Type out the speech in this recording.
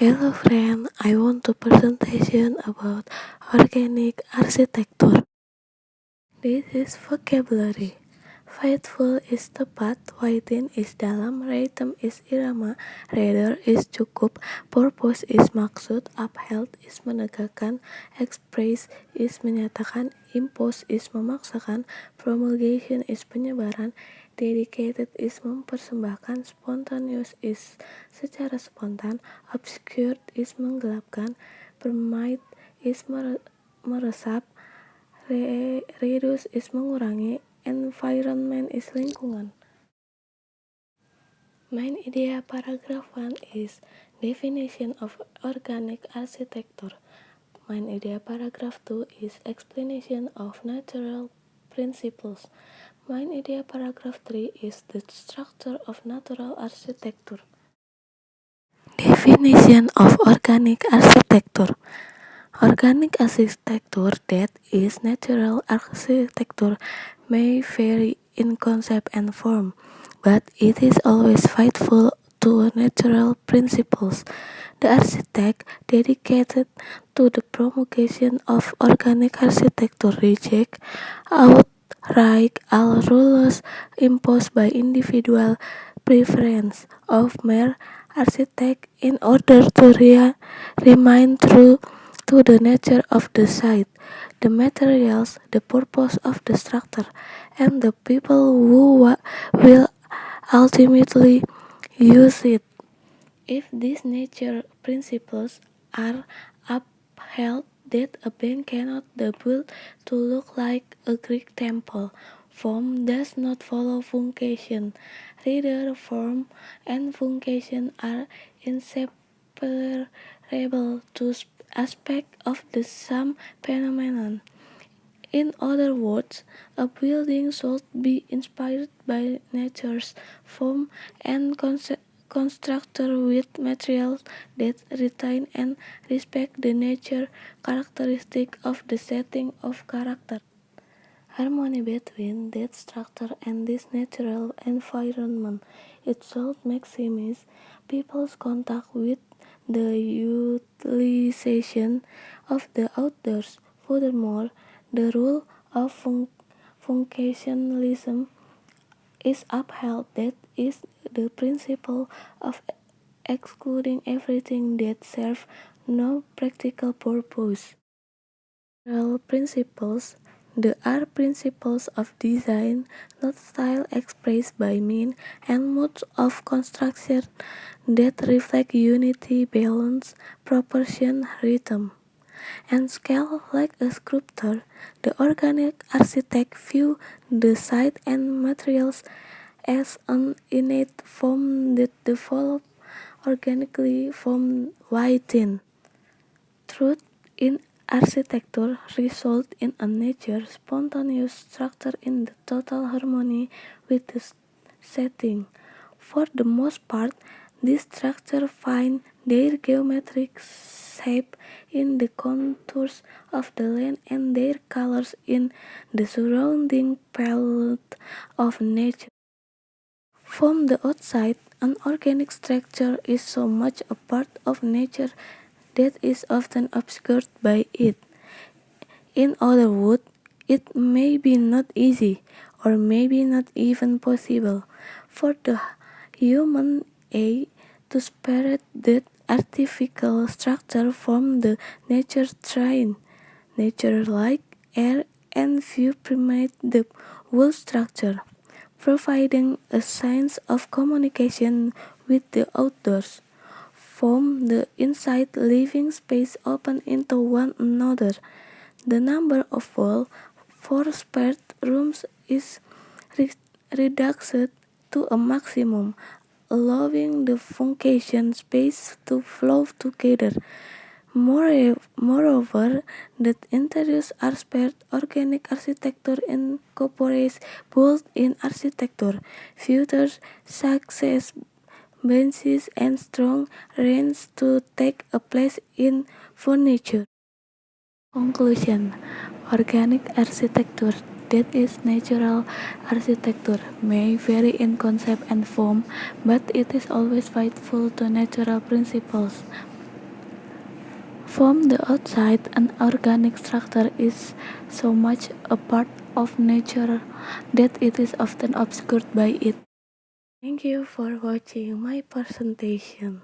Hello friend, I want to presentation about organic architecture. This is vocabulary. Faithful is tepat, waiting is dalam, rhythm is irama, rather is cukup, purpose is maksud, upheld is menegakkan, express is menyatakan, impose is memaksakan, promulgation is penyebaran, dedicated is mempersembahkan, spontaneous is secara spontan, obscured is menggelapkan, permit is meresap, reduce is mengurangi, environment is lingkungan. Main idea paragraph 1 is definition of organic architecture. Main idea paragraph 2 is explanation of natural principles. Main idea paragraph 3 is the structure of natural architecture. Definition of organic architecture. Organic architecture, that is natural architecture, may vary in concept and form, but it is always faithful to natural principles. The architect dedicated to the promulgation of organic architecture reject outright all rules imposed by individual preference of mere architect in order to remain true to the nature of the site, the materials, the purpose of the structure, and the people who will ultimately use it. If these nature principles are upheld, that a bank cannot be built to look like a Greek temple. Form does not follow function. Rather, form and function are inseparable two aspects of the same phenomenon. In other words, a building should be inspired by nature's form and constructed with materials that retain and respect the nature characteristic of the setting of character. Harmony between that structure and this natural environment. It should maximize people's contact with the utilization of the outdoors. Furthermore, the rule of functionalism is upheld, that is, the principle of excluding everything that serves no practical purpose. General principles. They are principles of design, not style expressed by means and modes of construction that reflect unity, balance, proportion, rhythm, and scale. Like a sculptor, the organic architect view the site and materials as an innate form that develop organically from within. Truth in architecture results in a nature spontaneous structure in the total harmony with the setting. For the most part, these structures find their geometric shape in the contours of the land and their colors in the surrounding palette of nature. From the outside, an organic structure is so much a part of nature that is often obscured by it. In other words, it may be not easy, or maybe not even possible, for the human eye to separate that artificial structure from the nature train. Nature, like air and view, permeate the whole structure, providing a sense of communication with the outdoors. From the inside, living space open into one another. The number of walls for spare rooms is reduced to a maximum, allowing the function space to flow together. Moreover, the interiors are spared. Organic architecture incorporates built-in architecture features such as benches and strong rails to take a place in furniture. Conclusion. Organic architecture, that is natural architecture, may vary in concept and form, but it is always faithful to natural principles. From the outside, an organic structure is so much a part of nature that it is often obscured by it. Thank you for watching my presentation.